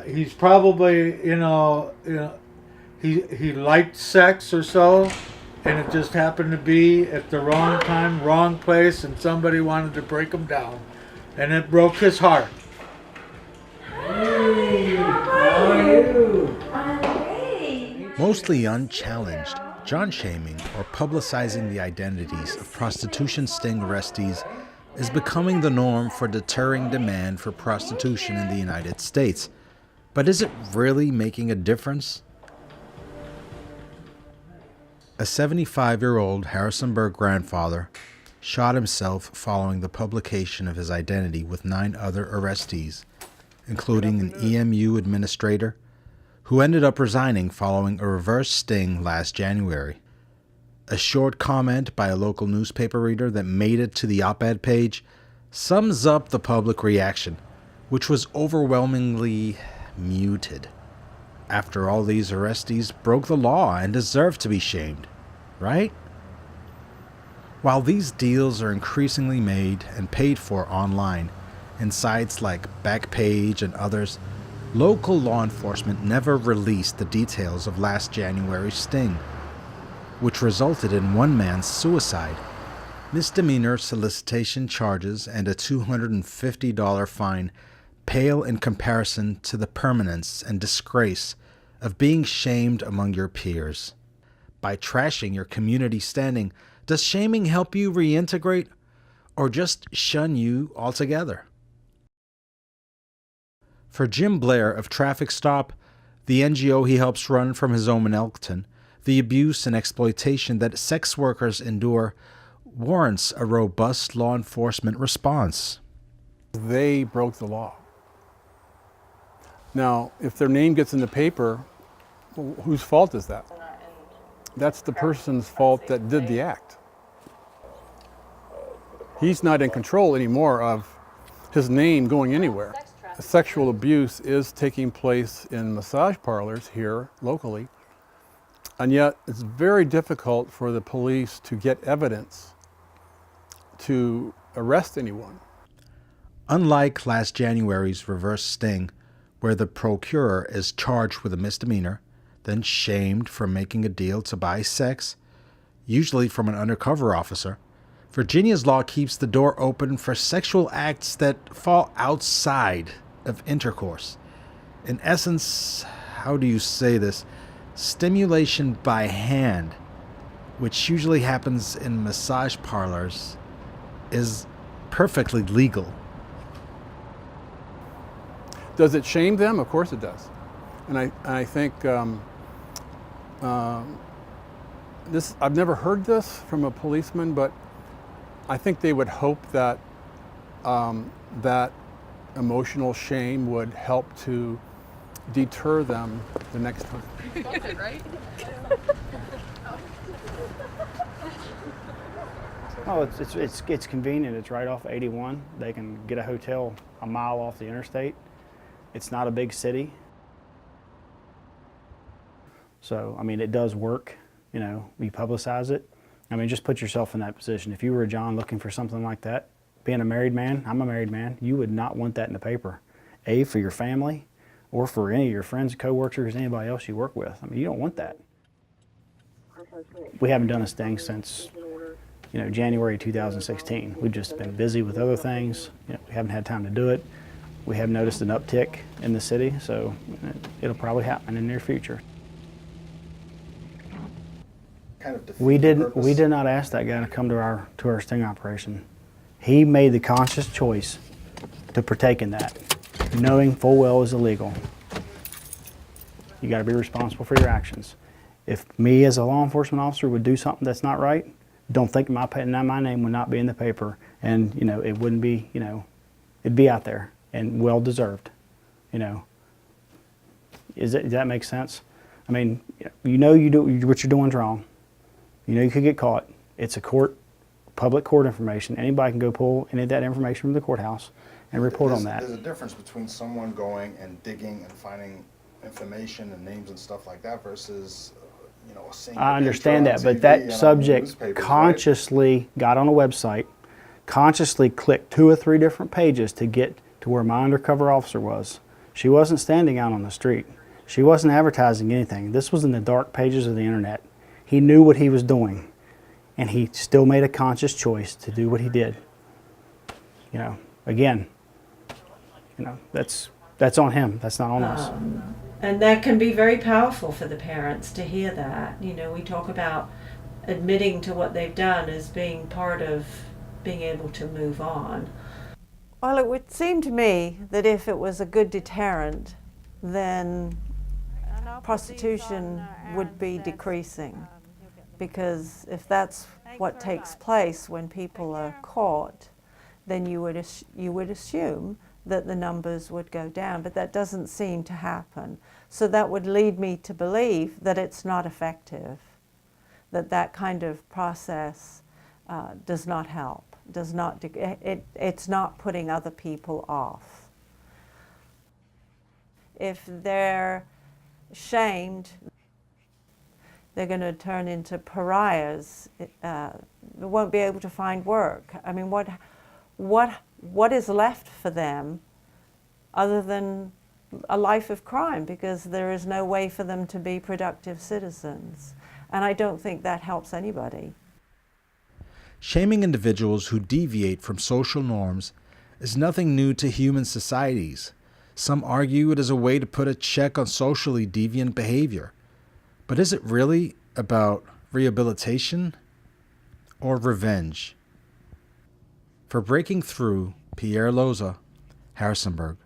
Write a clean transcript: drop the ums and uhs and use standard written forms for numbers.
He's probably, he liked sex or so, and it just happened to be at the wrong time, wrong place, and somebody wanted to break him down, and it broke his heart. Hey, how are you? Mostly unchallenged, John shaming or publicizing the identities of prostitution sting arrestees is becoming the norm for deterring demand for prostitution in the United States. But is it really making a difference? A 75-year-old Harrisonburg grandfather shot himself following the publication of his identity with 9 other arrestees, including an EMU administrator who ended up resigning following a reverse sting last January. A short comment by a local newspaper reader that made it to the op-ed page sums up the public reaction, which was overwhelmingly muted. After all, these arrestees broke the law and deserve to be shamed, right? While these deals are increasingly made and paid for online in sites like Backpage and others, local law enforcement never released the details of last January's sting, which resulted in one man's suicide, misdemeanor solicitation charges, and a $250 fine pale in comparison to the permanence and disgrace of being shamed among your peers. By trashing your community standing, does shaming help you reintegrate or just shun you altogether? For Jim Blair of Traffic Stop, the NGO he helps run from his home in Elkton, the abuse and exploitation that sex workers endure warrants a robust law enforcement response. They broke the law. Now, if their name gets in the paper, well, whose fault is that? That's the person's fault that did the act. He's not in control anymore of his name going anywhere. Sexual abuse is taking place in massage parlors here locally, and yet it's very difficult for the police to get evidence to arrest anyone. Unlike last January's reverse sting, where the procurer is charged with a misdemeanor, then shamed for making a deal to buy sex, usually from an undercover officer, Virginia's law keeps the door open for sexual acts that fall outside of intercourse. In essence, how do you say this? Stimulation by hand, which usually happens in massage parlors, is perfectly legal. Does it shame them? Of course it does. And I think I've never heard this from a policeman, but I think they would hope that that emotional shame would help to deter them the next time. You felt it, right? Oh, it's convenient. It's right off 81. They can get a hotel a mile off the interstate. It's not a big city. So, I mean, it does work. You know, we publicize it. I mean, just put yourself in that position. If you were John looking for something like that, being a married man, I'm a married man, you would not want that in the paper. A, for your family, or for any of your friends, coworkers, anybody else you work with. I mean, you don't want that. We haven't done a sting since, January 2016. We've just been busy with other things. We haven't had time to do it. We have noticed an uptick in the city, so it'll probably happen in the near future. We did not ask that guy to come to our sting operation. He made the conscious choice to partake in that, knowing full well is illegal. You got to be responsible for your actions. If me as a law enforcement officer would do something that's not right, don't think my name would not be in the paper, and it wouldn't be, it'd be out there and well deserved. Does that make sense? I mean, you do what you're doing is wrong. You could get caught. It's a public court information. Anybody can go pull any of that information from the courthouse and report on that. There's a difference between someone going and digging and finding information and names and stuff like that versus, a single I understand that, but that subject consciously got on a website, consciously clicked 2 or 3 different pages to get to where my undercover officer was, She wasn't standing out on the street. She wasn't advertising anything. This was in the dark pages of the internet. He knew what he was doing, and he still made a conscious choice to do what he did. You know, again, you know, that's on him. That's not on us. And that can be very powerful for the parents to hear that. You know, we talk about admitting to what they've done as being part of being able to move on. Well, it would seem to me that if it was a good deterrent, then prostitution would be decreasing. Because if that's what takes place when people are caught, then you would assume that the numbers would go down, but that doesn't seem to happen. So that would lead me to believe that it's not effective, that that kind of process does not help, it's not putting other people off. If they're shamed, they're going to turn into pariahs. They won't be able to find work. I mean, what is left for them other than a life of crime, because there is no way for them to be productive citizens. And I don't think that helps anybody. Shaming individuals who deviate from social norms is nothing new to human societies. Some argue it is a way to put a check on socially deviant behavior. But is it really about rehabilitation or revenge? For Breaking Through, Pierre Loza, Harrisonburg.